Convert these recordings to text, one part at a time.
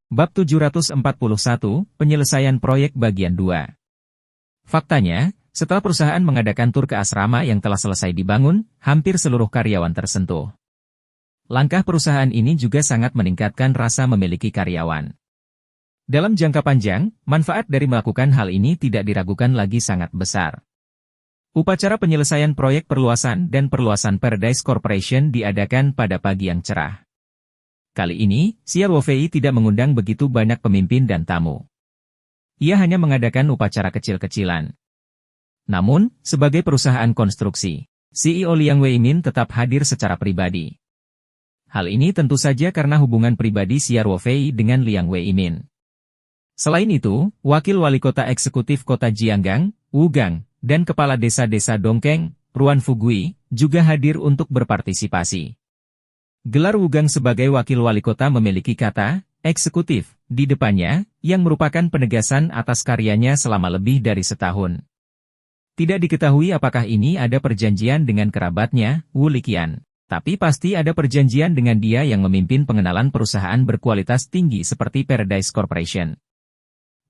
Bab 741, Penyelesaian Proyek Bagian 2. Faktanya, setelah perusahaan mengadakan tur ke asrama yang telah selesai dibangun, hampir seluruh karyawan tersentuh. Langkah perusahaan ini juga sangat meningkatkan rasa memiliki karyawan. Dalam jangka panjang, manfaat dari melakukan hal ini tidak diragukan lagi sangat besar. Upacara penyelesaian proyek perluasan dan perluasan Paradise Corporation diadakan pada pagi yang cerah. Kali ini, Xia Ruofei tidak mengundang begitu banyak pemimpin dan tamu. Ia hanya mengadakan upacara kecil-kecilan. Namun, sebagai perusahaan konstruksi, CEO Liang Weimin tetap hadir secara pribadi. Hal ini tentu saja karena hubungan pribadi Xia Ruofei dengan Liang Weimin. Selain itu, Wakil Wali Kota Eksekutif Kota Jianggang, Wu Gang, dan Kepala Desa-Desa Dongkeng, Ruan Fugui, juga hadir untuk berpartisipasi. Gelar Wu Gang sebagai Wakil Wali Kota memiliki kata eksekutif di depannya, yang merupakan penegasan atas karyanya selama lebih dari setahun. Tidak diketahui apakah ini ada perjanjian dengan kerabatnya, Wu Liqian. Tapi pasti ada perjanjian dengan dia yang memimpin pengenalan perusahaan berkualitas tinggi seperti Paradise Corporation.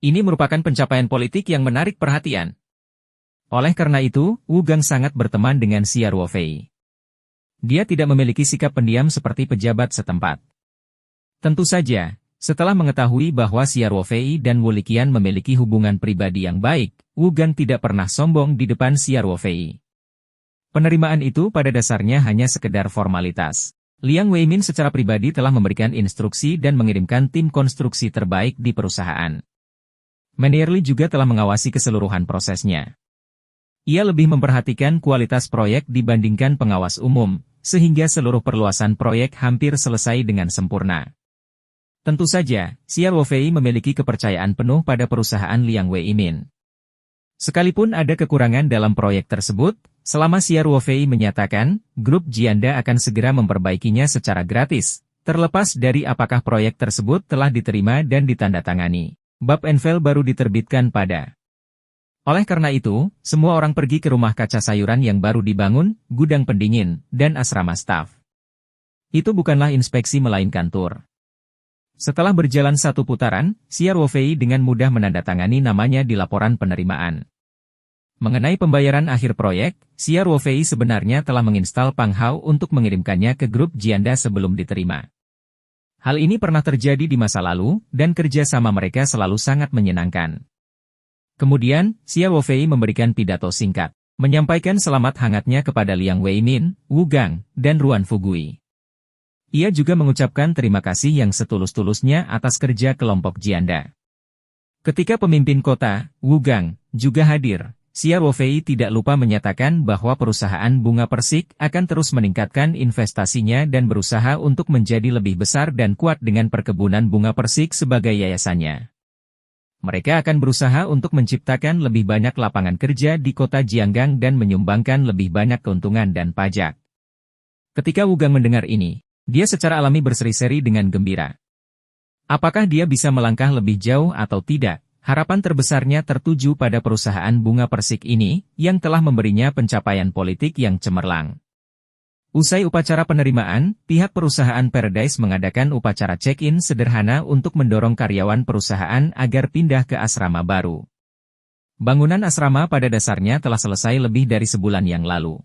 Ini merupakan pencapaian politik yang menarik perhatian. Oleh karena itu, Wu Gang sangat berteman dengan Xia Ruofei. Dia tidak memiliki sikap pendiam seperti pejabat setempat. Tentu saja, setelah mengetahui bahwa Xia Ruofei dan Wu Liqian memiliki hubungan pribadi yang baik, Wu Gang tidak pernah sombong di depan Xia Ruofei. Penerimaan itu pada dasarnya hanya sekedar formalitas. Liang Weimin secara pribadi telah memberikan instruksi dan mengirimkan tim konstruksi terbaik di perusahaan. Manierli juga telah mengawasi keseluruhan prosesnya. Ia lebih memperhatikan kualitas proyek dibandingkan pengawas umum, sehingga seluruh perluasan proyek hampir selesai dengan sempurna. Tentu saja, Xia Ruofei memiliki kepercayaan penuh pada perusahaan Liang Weimin. Sekalipun ada kekurangan dalam proyek tersebut, selama Xia Ruofei menyatakan, grup Jianda akan segera memperbaikinya secara gratis, terlepas dari apakah proyek tersebut telah diterima dan ditandatangani. Bab Envel baru diterbitkan pada. Oleh karena itu, semua orang pergi ke rumah kaca sayuran yang baru dibangun, gudang pendingin, dan asrama staf. Itu bukanlah inspeksi melainkan tur. Setelah berjalan satu putaran, Xia Ruofei dengan mudah menandatangani namanya di laporan penerimaan. Mengenai pembayaran akhir proyek, Xia Ruofei sebenarnya telah menginstal Pang Hao untuk mengirimkannya ke grup Jianda sebelum diterima. Hal ini pernah terjadi di masa lalu, dan kerja sama mereka selalu sangat menyenangkan. Kemudian, Xia Ruofei memberikan pidato singkat, menyampaikan selamat hangatnya kepada Liang Weimin, Wu Gang, dan Ruan Fugui. Ia juga mengucapkan terima kasih yang setulus-tulusnya atas kerja kelompok Jianda. Ketika pemimpin kota, Wu Gang, juga hadir, Xia Ruofei tidak lupa menyatakan bahwa perusahaan bunga persik akan terus meningkatkan investasinya dan berusaha untuk menjadi lebih besar dan kuat dengan perkebunan bunga persik sebagai yayasannya. Mereka akan berusaha untuk menciptakan lebih banyak lapangan kerja di kota Jianggang dan menyumbangkan lebih banyak keuntungan dan pajak. Ketika Wu Gang mendengar ini, dia secara alami berseri-seri dengan gembira. Apakah dia bisa melangkah lebih jauh atau tidak? Harapan terbesarnya tertuju pada perusahaan bunga persik ini, yang telah memberinya pencapaian politik yang cemerlang. Usai upacara penerimaan, pihak perusahaan Paradise mengadakan upacara check-in sederhana untuk mendorong karyawan perusahaan agar pindah ke asrama baru. Bangunan asrama pada dasarnya telah selesai lebih dari sebulan yang lalu.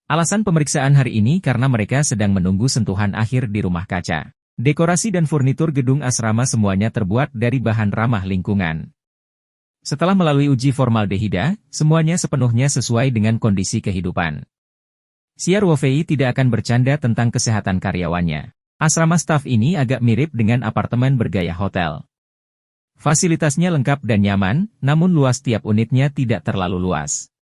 Alasan pemeriksaan hari ini karena mereka sedang menunggu sentuhan akhir di rumah kaca. Dekorasi dan furnitur gedung asrama semuanya terbuat dari bahan ramah lingkungan. Setelah melalui uji formaldehida, semuanya sepenuhnya sesuai dengan kondisi kehidupan. Xia Ruofei tidak akan bercanda tentang kesehatan karyawannya. Asrama staf ini agak mirip dengan apartemen bergaya hotel. Fasilitasnya lengkap dan nyaman, namun luas tiap unitnya tidak terlalu luas.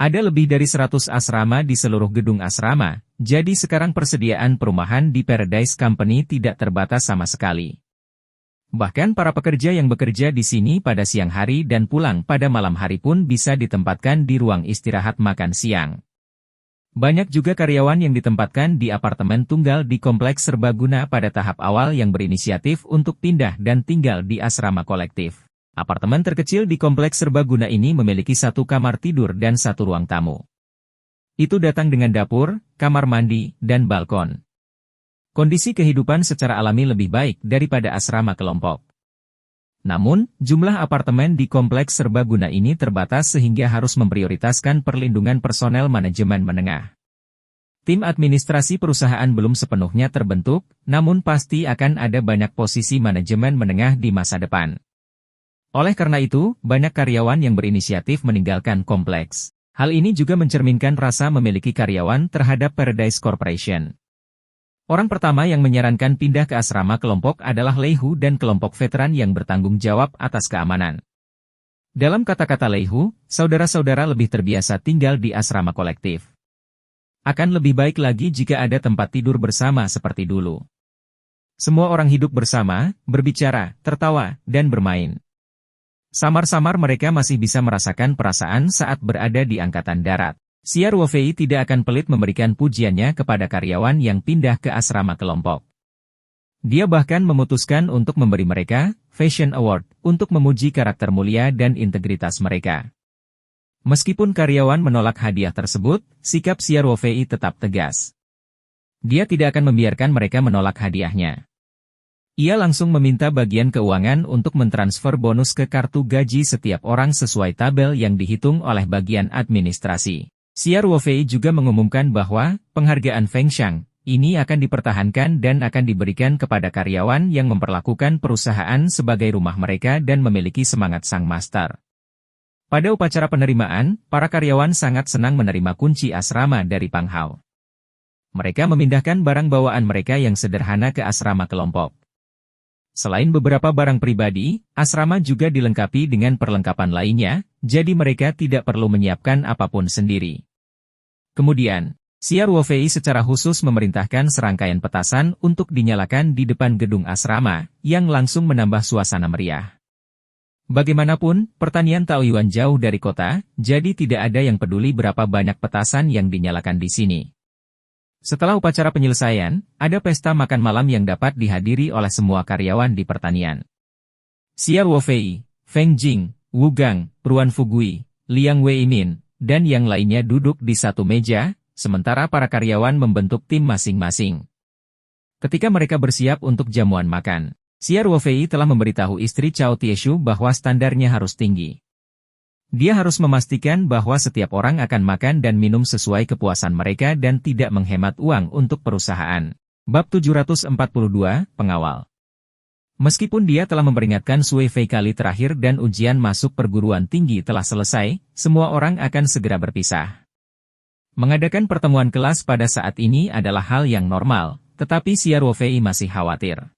Ada lebih dari 100 asrama di seluruh gedung asrama, jadi sekarang persediaan perumahan di Paradise Company tidak terbatas sama sekali. Bahkan para pekerja yang bekerja di sini pada siang hari dan pulang pada malam hari pun bisa ditempatkan di ruang istirahat makan siang. Banyak juga karyawan yang ditempatkan di apartemen tunggal di kompleks serbaguna pada tahap awal yang berinisiatif untuk pindah dan tinggal di asrama kolektif. Apartemen terkecil di kompleks serbaguna ini memiliki 1 kamar tidur dan 1 ruang tamu. Itu datang dengan dapur, kamar mandi, dan balkon. Kondisi kehidupan secara alami lebih baik daripada asrama kelompok. Namun, jumlah apartemen di kompleks serbaguna ini terbatas sehingga harus memprioritaskan perlindungan personel manajemen menengah. Tim administrasi perusahaan belum sepenuhnya terbentuk, namun pasti akan ada banyak posisi manajemen menengah di masa depan. Oleh karena itu, banyak karyawan yang berinisiatif meninggalkan kompleks. Hal ini juga mencerminkan rasa memiliki karyawan terhadap Paradise Corporation. Orang pertama yang menyarankan pindah ke asrama kelompok adalah Lei Hu dan kelompok veteran yang bertanggung jawab atas keamanan. Dalam kata-kata Lei Hu, saudara-saudara lebih terbiasa tinggal di asrama kolektif. Akan lebih baik lagi jika ada tempat tidur bersama seperti dulu. Semua orang hidup bersama, berbicara, tertawa, dan bermain. Samar-samar mereka masih bisa merasakan perasaan saat berada di Angkatan Darat. Xia Ruofei tidak akan pelit memberikan pujiannya kepada karyawan yang pindah ke asrama kelompok. Dia bahkan memutuskan untuk memberi mereka Fashion Award untuk memuji karakter mulia dan integritas mereka. Meskipun karyawan menolak hadiah tersebut, sikap Xia Ruofei tetap tegas. Dia tidak akan membiarkan mereka menolak hadiahnya. Ia langsung meminta bagian keuangan untuk mentransfer bonus ke kartu gaji setiap orang sesuai tabel yang dihitung oleh bagian administrasi. Xia Ruofei juga mengumumkan bahwa penghargaan Feng Xiang ini akan dipertahankan dan akan diberikan kepada karyawan yang memperlakukan perusahaan sebagai rumah mereka dan memiliki semangat sang master. Pada upacara penerimaan, para karyawan sangat senang menerima kunci asrama dari Pang Hao. Mereka memindahkan barang bawaan mereka yang sederhana ke asrama kelompok. Selain beberapa barang pribadi, asrama juga dilengkapi dengan perlengkapan lainnya, jadi mereka tidak perlu menyiapkan apapun sendiri. Kemudian, Xia Ruofei secara khusus memerintahkan serangkaian petasan untuk dinyalakan di depan gedung asrama, yang langsung menambah suasana meriah. Bagaimanapun, pertanian Taoyuan jauh dari kota, jadi tidak ada yang peduli berapa banyak petasan yang dinyalakan di sini. Setelah upacara penyelesaian, ada pesta makan malam yang dapat dihadiri oleh semua karyawan di pertanian. Xia Ruofei, Feng Jing, Wu Gang, Ruan Fugui, Liang Weimin, dan yang lainnya duduk di satu meja, sementara para karyawan membentuk tim masing-masing. Ketika mereka bersiap untuk jamuan makan, Xia Ruofei telah memberitahu istri Cao Tieshu bahwa standarnya harus tinggi. Dia harus memastikan bahwa setiap orang akan makan dan minum sesuai kepuasan mereka dan tidak menghemat uang untuk perusahaan. Bab 742, Pengawal. Meskipun dia telah memperingatkan Sui Fei kali terakhir dan ujian masuk perguruan tinggi telah selesai, semua orang akan segera berpisah. Mengadakan pertemuan kelas pada saat ini adalah hal yang normal, tetapi Xia Ruofei masih khawatir.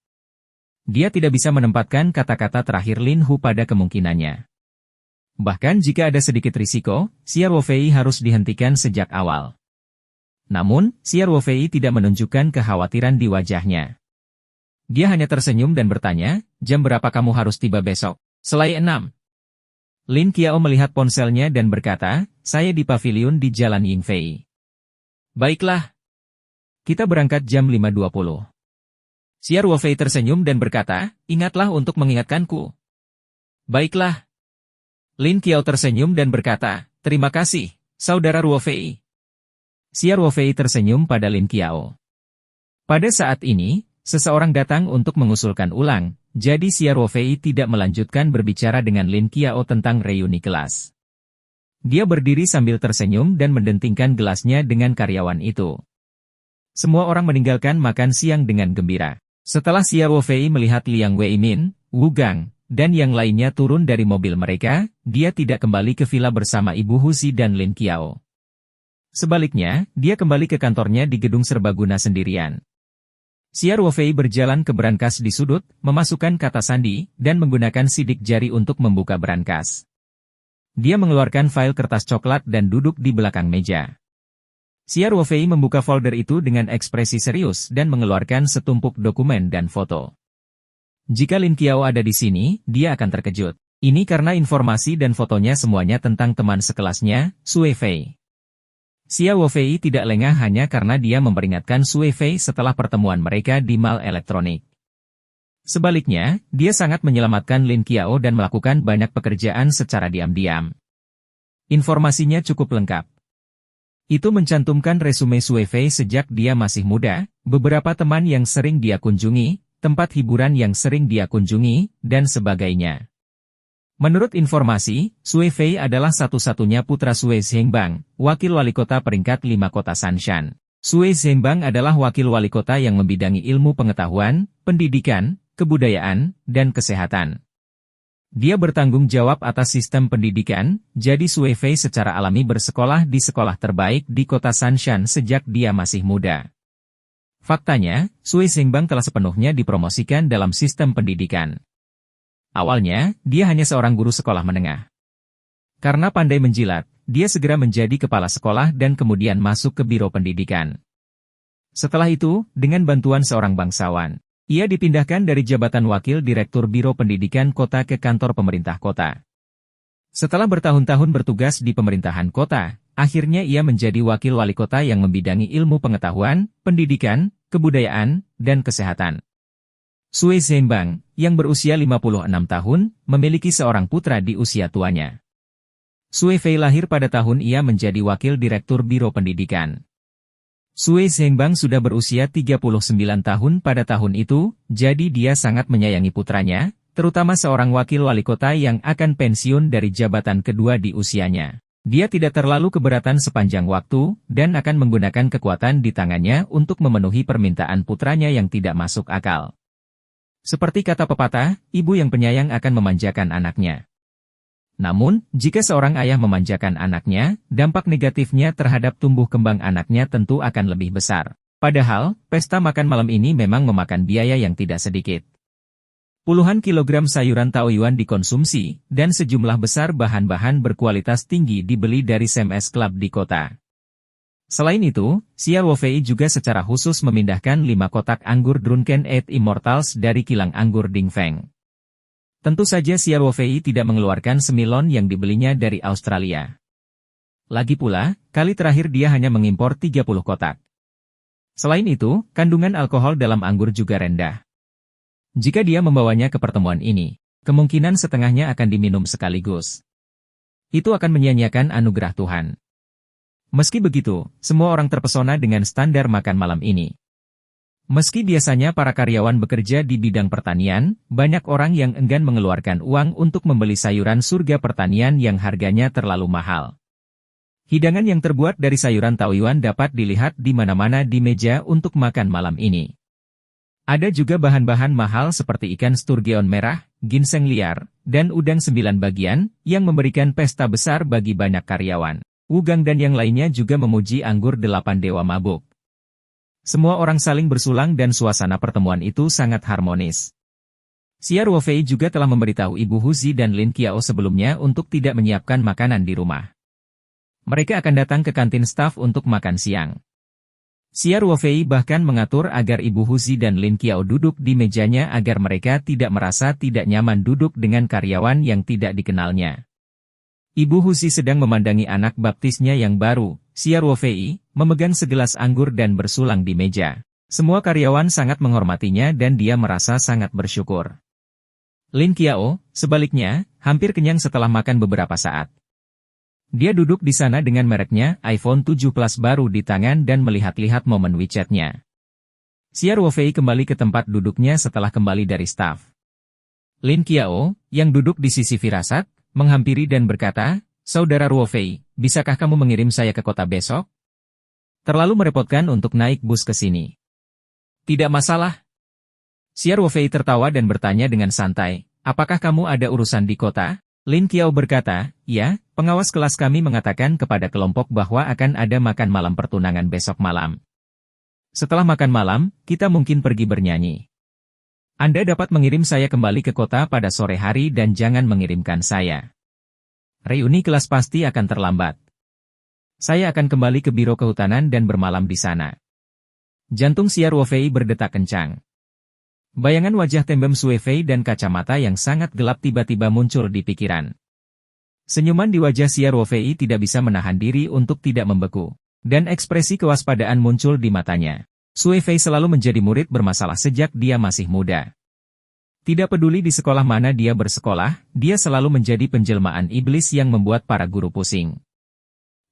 Dia tidak bisa menempatkan kata-kata terakhir Lin Hu pada kemungkinannya. Bahkan jika ada sedikit risiko, Xia Ruofei harus dihentikan sejak awal. Namun, Xia Ruofei tidak menunjukkan kekhawatiran di wajahnya. Dia hanya tersenyum dan bertanya, jam berapa kamu harus tiba besok? Selai 6. Lin Qiao melihat ponselnya dan berkata, saya di pavilion di Jalan Yingfei. Baiklah. Kita berangkat jam 5.20. Xia Ruofei tersenyum dan berkata, ingatlah untuk mengingatkanku. Baiklah. Lin Qiao tersenyum dan berkata, terima kasih, saudara Ruofei. Xia Ruofei tersenyum pada Lin Qiao. Pada saat ini, seseorang datang untuk mengusulkan ulang, jadi Xia Ruofei tidak melanjutkan berbicara dengan Lin Qiao tentang reuni kelas. Dia berdiri sambil tersenyum dan mendentingkan gelasnya dengan karyawan itu. Semua orang meninggalkan makan siang dengan gembira. Setelah Xia Ruofei melihat Liang Weimin, Wu Gang, dan yang lainnya turun dari mobil mereka, dia tidak kembali ke villa bersama Ibu Husi dan Lin Qiao. Sebaliknya, dia kembali ke kantornya di gedung serbaguna sendirian. Xia Ruofei berjalan ke brankas di sudut, memasukkan kata sandi, dan menggunakan sidik jari untuk membuka brankas. Dia mengeluarkan file kertas coklat dan duduk di belakang meja. Xia Ruofei membuka folder itu dengan ekspresi serius dan mengeluarkan setumpuk dokumen dan foto. Jika Lin Qiao ada di sini, dia akan terkejut. Ini karena informasi dan fotonya semuanya tentang teman sekelasnya, Sui Fei. Xia Ruofei tidak lengah hanya karena dia memperingatkan Sui Fei setelah pertemuan mereka di mall elektronik. Sebaliknya, dia sangat menyelamatkan Lin Qiao dan melakukan banyak pekerjaan secara diam-diam. Informasinya cukup lengkap. Itu mencantumkan resume Sui Fei sejak dia masih muda, beberapa teman yang sering dia kunjungi, tempat hiburan yang sering dia kunjungi, dan sebagainya. Menurut informasi, Sui Fei adalah satu-satunya putra Sui Zhengbang, wakil wali kota peringkat 5 kota Sanshan. Sui Zhengbang adalah wakil wali kota yang membidangi ilmu pengetahuan, pendidikan, kebudayaan, dan kesehatan. Dia bertanggung jawab atas sistem pendidikan, jadi Sui Fei secara alami bersekolah di sekolah terbaik di kota Sanshan sejak dia masih muda. Faktanya, Sui Zhengbang telah sepenuhnya dipromosikan dalam sistem pendidikan. Awalnya, dia hanya seorang guru sekolah menengah. Karena pandai menjilat, dia segera menjadi kepala sekolah dan kemudian masuk ke biro pendidikan. Setelah itu, dengan bantuan seorang bangsawan, ia dipindahkan dari jabatan wakil direktur biro pendidikan kota ke kantor pemerintah kota. Setelah bertahun-tahun bertugas di pemerintahan kota, akhirnya ia menjadi wakil wali kota yang membidangi ilmu pengetahuan, pendidikan, kebudayaan, dan kesehatan. Sui Zhengbang, yang berusia 56 tahun, memiliki seorang putra di usia tuanya. Sui Fei lahir pada tahun ia menjadi wakil direktur biro pendidikan. Sui Zhengbang sudah berusia 39 tahun pada tahun itu, jadi dia sangat menyayangi putranya, terutama seorang wakil wali kota yang akan pensiun dari jabatan kedua di usianya. Dia tidak terlalu keberatan sepanjang waktu, dan akan menggunakan kekuatan di tangannya untuk memenuhi permintaan putranya yang tidak masuk akal. Seperti kata pepatah, ibu yang penyayang akan memanjakan anaknya. Namun, jika seorang ayah memanjakan anaknya, dampak negatifnya terhadap tumbuh kembang anaknya tentu akan lebih besar. Padahal, pesta makan malam ini memang memakan biaya yang tidak sedikit. Puluhan kilogram sayuran taoyuan dikonsumsi, dan sejumlah besar bahan-bahan berkualitas tinggi dibeli dari CMS Club di kota. Selain itu, Xia Ruofei juga secara khusus memindahkan 5 kotak anggur Drunken Eight Immortals dari kilang anggur Dingfeng. Tentu saja Xia Ruofei tidak mengeluarkan semilon yang dibelinya dari Australia. Lagi pula, kali terakhir dia hanya mengimpor 30 kotak. Selain itu, kandungan alkohol dalam anggur juga rendah. Jika dia membawanya ke pertemuan ini, kemungkinan setengahnya akan diminum sekaligus. Itu akan menyia-nyiakan anugerah Tuhan. Meski begitu, semua orang terpesona dengan standar makan malam ini. Meski biasanya para karyawan bekerja di bidang pertanian, banyak orang yang enggan mengeluarkan uang untuk membeli sayuran surga pertanian yang harganya terlalu mahal. Hidangan yang terbuat dari sayuran taoyuan dapat dilihat di mana-mana di meja untuk makan malam ini. Ada juga bahan-bahan mahal seperti ikan sturgeon merah, ginseng liar, dan udang 9 bagian, yang memberikan pesta besar bagi banyak karyawan. Wu Gang dan yang lainnya juga memuji anggur 8 dewa mabuk. Semua orang saling bersulang dan suasana pertemuan itu sangat harmonis. Xia Ruofei juga telah memberitahu Ibu Huzi dan Lin Qiao sebelumnya untuk tidak menyiapkan makanan di rumah. Mereka akan datang ke kantin staf untuk makan siang. Xia Ruofei bahkan mengatur agar Ibu Huzi dan Lin Qiao duduk di mejanya agar mereka tidak merasa tidak nyaman duduk dengan karyawan yang tidak dikenalnya. Ibu Huzi sedang memandangi anak baptisnya yang baru, Xia Ruofei, memegang segelas anggur dan bersulang di meja. Semua karyawan sangat menghormatinya dan dia merasa sangat bersyukur. Lin Qiao, sebaliknya, hampir kenyang setelah makan beberapa saat. Dia duduk di sana dengan mereknya iPhone 7 Plus baru di tangan dan melihat-lihat momen WeChat-nya. Xia Ruofei kembali ke tempat duduknya setelah kembali dari staf. Lin Qiao, yang duduk di sisi firasat, menghampiri dan berkata, "Saudara Ruofei, bisakah kamu mengirim saya ke kota besok? Terlalu merepotkan untuk naik bus ke sini." "Tidak masalah." Xia Ruofei tertawa dan bertanya dengan santai, "Apakah kamu ada urusan di kota?" Lin Qiao berkata, "Ya, pengawas kelas kami mengatakan kepada kelompok bahwa akan ada makan malam pertunangan besok malam. Setelah makan malam, kita mungkin pergi bernyanyi. Anda dapat mengirim saya kembali ke kota pada sore hari dan jangan mengirimkan saya. Reuni kelas pasti akan terlambat. Saya akan kembali ke biro kehutanan dan bermalam di sana." Jantung Xia Ruofei berdetak kencang. Bayangan wajah tembem Sui Fei dan kacamata yang sangat gelap tiba-tiba muncul di pikiran. Senyuman di wajah Xia Ruofei tidak bisa menahan diri untuk tidak membeku, dan ekspresi kewaspadaan muncul di matanya. Sui Fei selalu menjadi murid bermasalah sejak dia masih muda. Tidak peduli di sekolah mana dia bersekolah, dia selalu menjadi penjelmaan iblis yang membuat para guru pusing.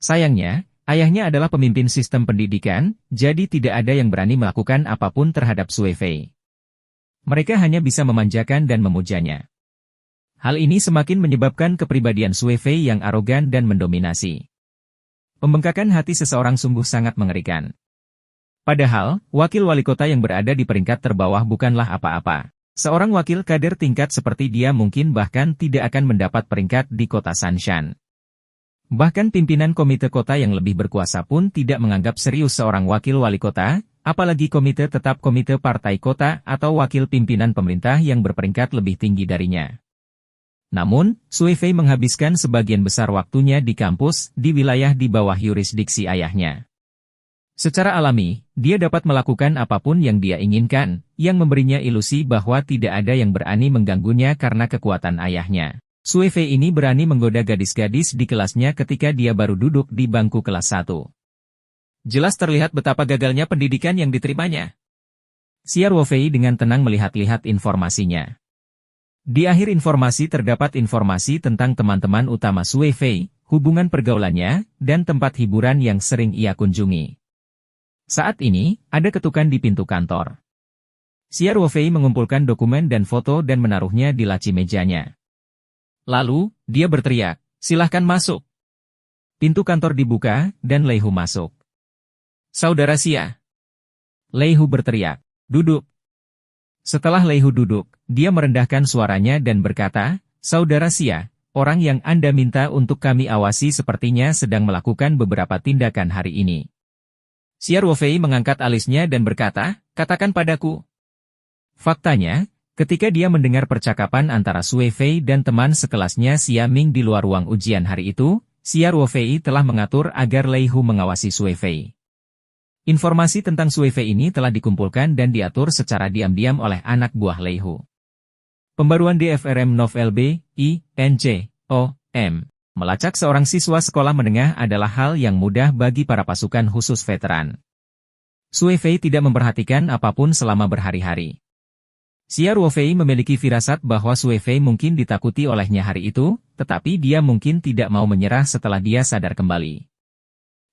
Sayangnya, Ayahnya adalah pemimpin sistem pendidikan, jadi tidak ada yang berani melakukan apapun terhadap Sui Fei. Mereka hanya bisa memanjakan dan memujanya. Hal ini semakin menyebabkan kepribadian Sui Fei yang arogan dan mendominasi. Pembengkakan hati seseorang sungguh sangat mengerikan. Padahal, wakil wali kota yang berada di peringkat terbawah bukanlah apa-apa. Seorang wakil kader tingkat seperti dia mungkin bahkan tidak akan mendapat peringkat di kota Sanshan. Bahkan pimpinan komite kota yang lebih berkuasa pun tidak menganggap serius seorang wakil wali kota, apalagi komite tetap komite partai kota atau wakil pimpinan pemerintah yang berperingkat lebih tinggi darinya. Namun, Sui Fei menghabiskan sebagian besar waktunya di kampus, di wilayah di bawah yurisdiksi ayahnya. Secara alami, dia dapat melakukan apapun yang dia inginkan, yang memberinya ilusi bahwa tidak ada yang berani mengganggunya karena kekuatan ayahnya. Sui Fei ini berani menggoda gadis-gadis di kelasnya ketika dia baru duduk di bangku kelas 1. Jelas terlihat betapa gagalnya pendidikan yang diterimanya. Xia Ruofei dengan tenang melihat-lihat informasinya. Di akhir informasi terdapat informasi tentang teman-teman utama Sui Fei, hubungan pergaulannya, dan tempat hiburan yang sering ia kunjungi. Saat ini, ada ketukan di pintu kantor. Xia Ruofei mengumpulkan dokumen dan foto dan menaruhnya di laci mejanya. Lalu, dia berteriak, "Silahkan masuk." Pintu kantor dibuka, dan Lei Hu masuk. "Saudara Xia." Lei Hu berteriak, "Duduk." Setelah Lei Hu duduk, dia merendahkan suaranya dan berkata, "Saudara Xia, orang yang Anda minta untuk kami awasi sepertinya sedang melakukan beberapa tindakan hari ini." Xia Ruofei mengangkat alisnya dan berkata, "Katakan padaku." Faktanya, ketika dia mendengar percakapan antara Sui Fei dan teman sekelasnya Xia Ming di luar ruang ujian hari itu, Xia Ruofei telah mengatur agar Lei Hu mengawasi Sui Fei. Informasi tentang Sui Fei ini telah dikumpulkan dan diatur secara diam-diam oleh anak buah Lei Hu. Pembaruan DFRM Novel B, I, N, C, O, M. Melacak seorang siswa sekolah menengah adalah hal yang mudah bagi para pasukan khusus veteran. Sui Fei tidak memperhatikan apapun selama berhari-hari. Xia Ruofei memiliki firasat bahwa Sui Fei mungkin ditakuti olehnya hari itu, tetapi dia mungkin tidak mau menyerah setelah dia sadar kembali.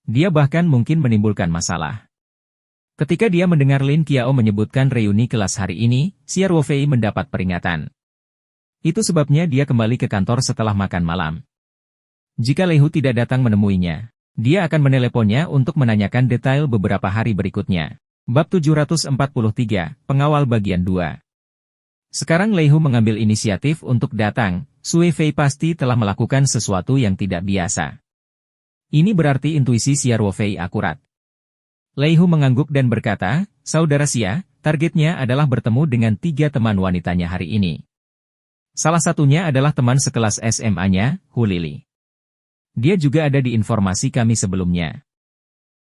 Dia bahkan mungkin menimbulkan masalah. Ketika dia mendengar Lin Qiao menyebutkan reuni kelas hari ini, Xia Ruofei mendapat peringatan. Itu sebabnya dia kembali ke kantor setelah makan malam. Jika Lei Hu tidak datang menemuinya, dia akan meneleponnya untuk menanyakan detail beberapa hari berikutnya. Bab 743, Pengawal Bagian 2. Sekarang Lei Hu mengambil inisiatif untuk datang, Sui Fei pasti telah melakukan sesuatu yang tidak biasa. Ini berarti intuisi Xia Ruofei akurat. Lei Hu mengangguk dan berkata, "Saudara Xia, targetnya adalah bertemu dengan 3 teman wanitanya hari ini. Salah satunya adalah teman sekelas SMA-nya, Hu Lili. Dia juga ada di informasi kami sebelumnya.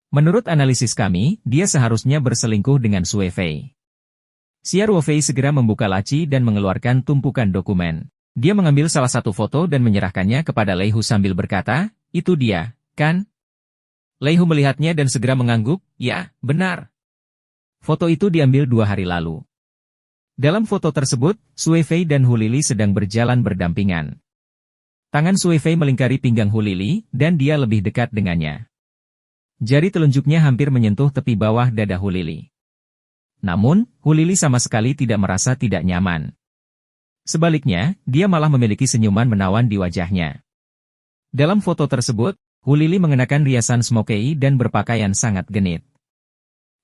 Menurut analisis kami, dia seharusnya berselingkuh dengan Sui Fei." Xia Ruofei segera membuka laci dan mengeluarkan tumpukan dokumen. Dia mengambil salah satu foto dan menyerahkannya kepada Lei Hu sambil berkata, "Itu dia, kan?" Lei Hu melihatnya dan segera mengangguk, "Ya, benar. Foto itu diambil 2 hari lalu." Dalam foto tersebut, Sui Fei dan Hu Lili sedang berjalan berdampingan. Tangan Sui Fei melingkari pinggang Hu Lili, dan dia lebih dekat dengannya. Jari telunjuknya hampir menyentuh tepi bawah dada Hu Lili. Namun, Hu Lili sama sekali tidak merasa tidak nyaman. Sebaliknya, dia malah memiliki senyuman menawan di wajahnya. Dalam foto tersebut, Hu Lili mengenakan riasan smokei dan berpakaian sangat genit.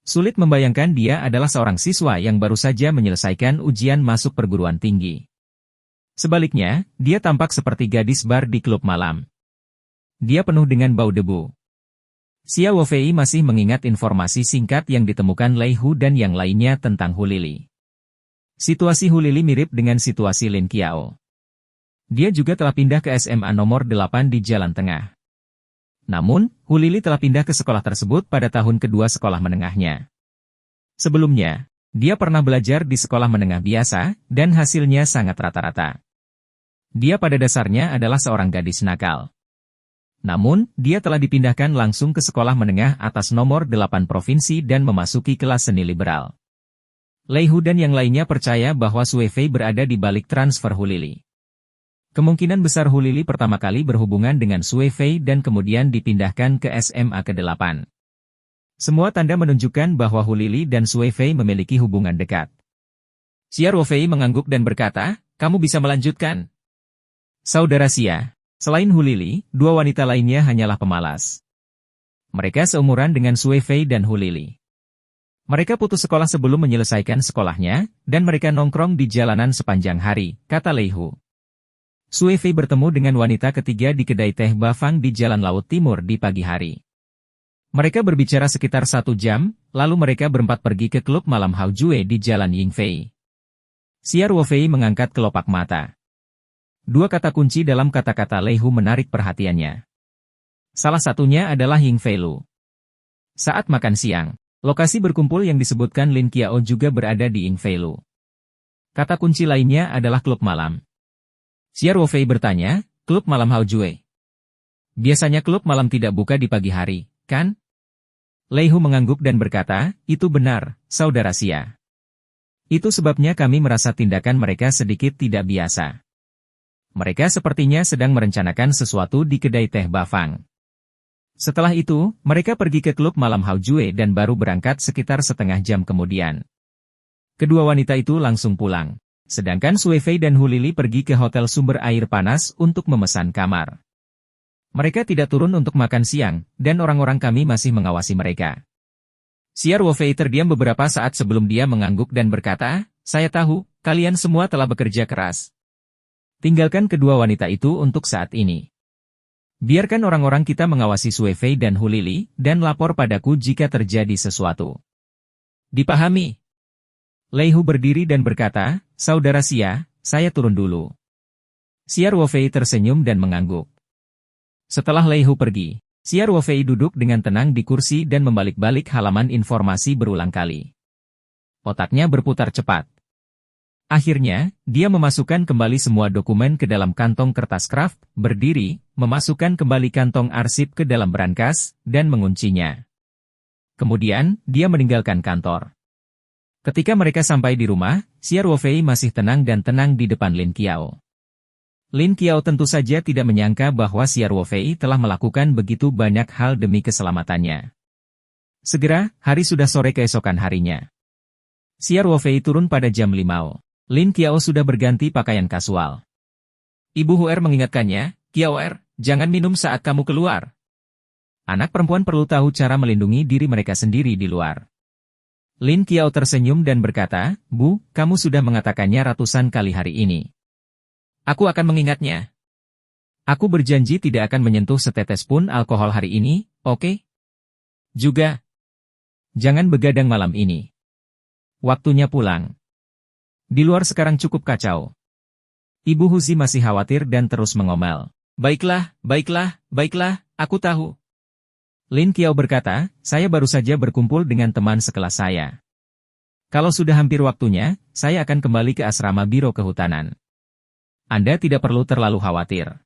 Sulit membayangkan dia adalah seorang siswa yang baru saja menyelesaikan ujian masuk perguruan tinggi. Sebaliknya, dia tampak seperti gadis bar di klub malam. Dia penuh dengan bau debu. Xia Ruofei masih mengingat informasi singkat yang ditemukan Lei Hu dan yang lainnya tentang Hu Lili. Situasi Hu Lili mirip dengan situasi Lin Qiao. Dia juga telah pindah ke SMA nomor 8 di Jalan Tengah. Namun, Hu Lili telah pindah ke sekolah tersebut pada tahun kedua sekolah menengahnya. Sebelumnya, dia pernah belajar di sekolah menengah biasa, dan hasilnya sangat rata-rata. Dia pada dasarnya adalah seorang gadis nakal. Namun, dia telah dipindahkan langsung ke sekolah menengah atas nomor 8 provinsi dan memasuki kelas seni liberal. Lei Hu dan yang lainnya percaya bahwa Sui Fei berada di balik transfer Hu Lili. Kemungkinan besar Hu Lili pertama kali berhubungan dengan Sui Fei dan kemudian dipindahkan ke SMA ke-8. Semua tanda menunjukkan bahwa Hu Lili dan Sui Fei memiliki hubungan dekat. Xia Ruofei mengangguk dan berkata, "Kamu bisa melanjutkan." Saudara Xia, selain Hu Lili, dua wanita lainnya hanyalah pemalas. Mereka seumuran dengan Sui Fei dan Hu Lili. Mereka putus sekolah sebelum menyelesaikan sekolahnya, dan mereka nongkrong di jalanan sepanjang hari, kata Lei Hu. Sui Fei bertemu dengan wanita ketiga di kedai teh Bafang di Jalan Laut Timur di pagi hari. Mereka berbicara sekitar 1 jam, lalu mereka berempat pergi ke klub malam Hao Jue di Jalan Yingfei. Xia Ruofei mengangkat kelopak mata. Dua kata kunci dalam kata-kata Lei Hu menarik perhatiannya. Salah satunya adalah Yingfei Lu. Saat makan siang, lokasi berkumpul yang disebutkan Lin Qiao juga berada di Yingfei Lu. Kata kunci lainnya adalah klub malam. Xia Ruofei bertanya, klub malam Hao Jue. Biasanya klub malam tidak buka di pagi hari, kan? Lei Hu mengangguk dan berkata, itu benar, saudara Xia. Itu sebabnya kami merasa tindakan mereka sedikit tidak biasa. Mereka sepertinya sedang merencanakan sesuatu di kedai teh Bafang. Setelah itu, mereka pergi ke klub malam Hao Jue dan baru berangkat sekitar setengah jam kemudian. Kedua wanita itu langsung pulang. Sedangkan Sui Fei dan Hu Lili pergi ke hotel sumber air panas untuk memesan kamar. Mereka tidak turun untuk makan siang, dan orang-orang kami masih mengawasi mereka. Xia Ruofei terdiam beberapa saat sebelum dia mengangguk dan berkata, saya tahu, kalian semua telah bekerja keras. Tinggalkan kedua wanita itu untuk saat ini. Biarkan orang-orang kita mengawasi Sui Fei dan Hu Lili, dan lapor padaku jika terjadi sesuatu. Dipahami? Lei Hu berdiri dan berkata, saudara Xia, saya turun dulu. Xia Ruofei tersenyum dan mengangguk. Setelah Lei Hu pergi, Xia Ruofei duduk dengan tenang di kursi dan membalik-balik halaman informasi berulang kali. Otaknya berputar cepat. Akhirnya, dia memasukkan kembali semua dokumen ke dalam kantong kertas kraft, berdiri, memasukkan kembali kantong arsip ke dalam brankas, dan menguncinya. Kemudian, dia meninggalkan kantor. Ketika mereka sampai di rumah, Xia Ruofei masih tenang dan tenang di depan Lin Qiao. Lin Qiao tentu saja tidak menyangka bahwa Xia Ruofei telah melakukan begitu banyak hal demi keselamatannya. Segera, hari sudah sore keesokan harinya. Xia Ruofei turun pada jam 5. Lin Qiao sudah berganti pakaian kasual. Ibu Huer mengingatkannya, Qiao-er, jangan minum saat kamu keluar. Anak perempuan perlu tahu cara melindungi diri mereka sendiri di luar. Lin Qiao tersenyum dan berkata, Bu, kamu sudah mengatakannya ratusan kali hari ini. Aku akan mengingatnya. Aku berjanji tidak akan menyentuh setetes pun alkohol hari ini, oke? Juga, jangan begadang malam ini. Waktunya pulang. Di luar sekarang cukup kacau. Ibu Huzi masih khawatir dan terus mengomel. Baiklah, baiklah, baiklah, aku tahu. Lin Qiao berkata, saya baru saja berkumpul dengan teman sekelas saya. Kalau sudah hampir waktunya, saya akan kembali ke asrama Biro Kehutanan. Anda tidak perlu terlalu khawatir.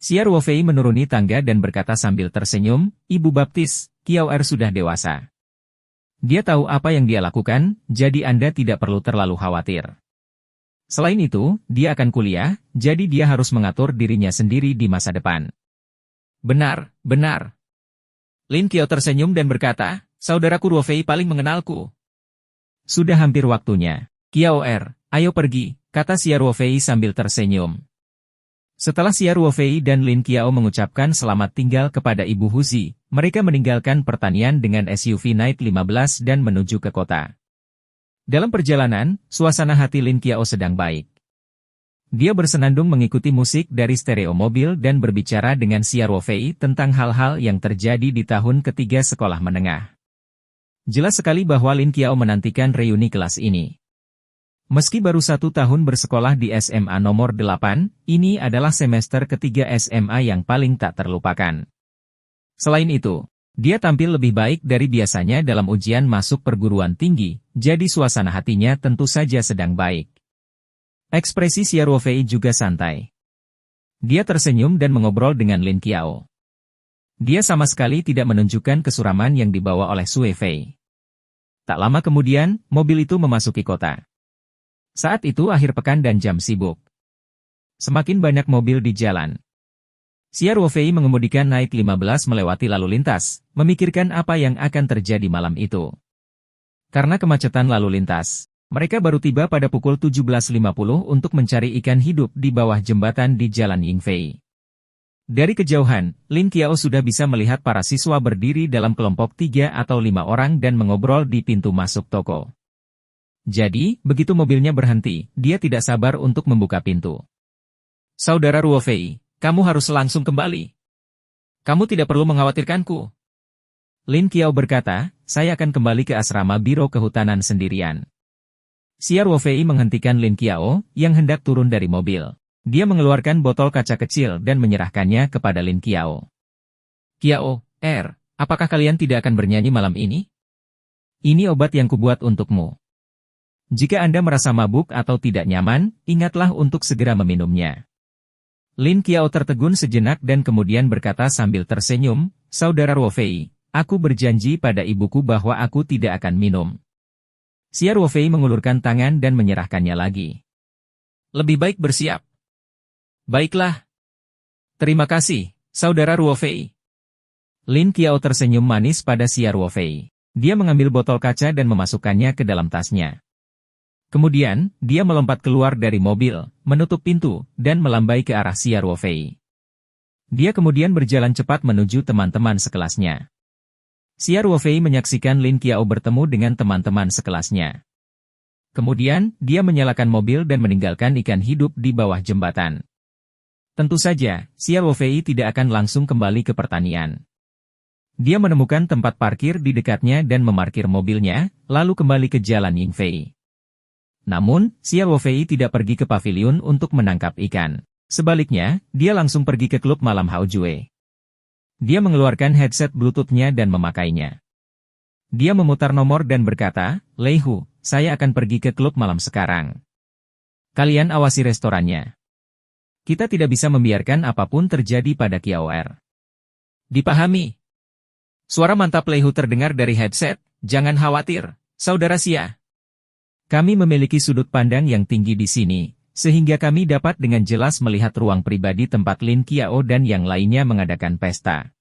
Xia Ruofei menuruni tangga dan berkata sambil tersenyum, Ibu Baptis, Qiao-er sudah dewasa. Dia tahu apa yang dia lakukan, jadi Anda tidak perlu terlalu khawatir. Selain itu, dia akan kuliah, jadi dia harus mengatur dirinya sendiri di masa depan. Benar, benar. Lin Qiao tersenyum dan berkata, saudaraku Ruofei paling mengenalku. Sudah hampir waktunya. Qiao-er, ayo pergi, kata Xia Ruofei sambil tersenyum. Setelah Xia Ruofei dan Lin Qiao mengucapkan selamat tinggal kepada Ibu Huzi, mereka meninggalkan pertanian dengan SUV Night 15 dan menuju ke kota. Dalam perjalanan, suasana hati Lin Qiao sedang baik. Dia bersenandung mengikuti musik dari stereo mobil dan berbicara dengan Xia Ruofei tentang hal-hal yang terjadi di tahun ketiga sekolah menengah. Jelas sekali bahwa Lin Qiao menantikan reuni kelas ini. Meski baru 1 tahun bersekolah di SMA nomor 8, ini adalah semester ketiga SMA yang paling tak terlupakan. Selain itu, dia tampil lebih baik dari biasanya dalam ujian masuk perguruan tinggi, jadi suasana hatinya tentu saja sedang baik. Ekspresi Xia Ruofei juga santai. Dia tersenyum dan mengobrol dengan Lin Qiao. Dia sama sekali tidak menunjukkan kesuraman yang dibawa oleh Sui Fei. Tak lama kemudian, mobil itu memasuki kota. Saat itu akhir pekan dan jam sibuk. Semakin banyak mobil di jalan. Xia Ruofei mengemudikan Night 15 melewati lalu lintas, memikirkan apa yang akan terjadi malam itu. Karena kemacetan lalu lintas, mereka baru tiba pada pukul 17.50 untuk mencari ikan hidup di bawah jembatan di Jalan Yingfei. Dari kejauhan, Lin Qiao sudah bisa melihat para siswa berdiri dalam kelompok 3 atau 5 orang dan mengobrol di pintu masuk toko. Jadi, begitu mobilnya berhenti, dia tidak sabar untuk membuka pintu. Saudara Ruofei, kamu harus langsung kembali. Kamu tidak perlu mengkhawatirkanku. Lin Qiao berkata, saya akan kembali ke asrama Biro Kehutanan sendirian. Xia Ruofei menghentikan Lin Qiao, yang hendak turun dari mobil. Dia mengeluarkan botol kaca kecil dan menyerahkannya kepada Lin Qiao. Qiao, apakah kalian tidak akan bernyanyi malam ini? Ini obat yang kubuat untukmu. Jika Anda merasa mabuk atau tidak nyaman, ingatlah untuk segera meminumnya. Lin Qiao tertegun sejenak dan kemudian berkata sambil tersenyum, Saudara Ruofei, aku berjanji pada ibuku bahwa aku tidak akan minum. Xia Ruofei mengulurkan tangan dan menyerahkannya lagi. Lebih baik bersiap. Baiklah. Terima kasih, Saudara Ruofei. Lin Qiao tersenyum manis pada Xia Ruofei. Dia mengambil botol kaca dan memasukkannya ke dalam tasnya. Kemudian, dia melompat keluar dari mobil, menutup pintu, dan melambai ke arah Xia Ruofei. Dia kemudian berjalan cepat menuju teman-teman sekelasnya. Xia Ruofei menyaksikan Lin Qiao bertemu dengan teman-teman sekelasnya. Kemudian, dia menyalakan mobil dan meninggalkan ikan hidup di bawah jembatan. Tentu saja, Xia Ruofei tidak akan langsung kembali ke pertanian. Dia menemukan tempat parkir di dekatnya dan memarkir mobilnya, lalu kembali ke Jalan Yingfei. Namun, Xia Ruofei tidak pergi ke pavilion untuk menangkap ikan. Sebaliknya, dia langsung pergi ke klub malam Haojue. Dia mengeluarkan headset Bluetooth-nya dan memakainya. Dia memutar nomor dan berkata, Lei Hu, saya akan pergi ke klub malam sekarang. Kalian awasi restorannya. Kita tidak bisa membiarkan apapun terjadi pada Qiao. Dipahami. Suara mantap Lei Hu terdengar dari headset, jangan khawatir, Saudara Xia. Kami memiliki sudut pandang yang tinggi di sini, sehingga kami dapat dengan jelas melihat ruang pribadi tempat Lin Qiao dan yang lainnya mengadakan pesta.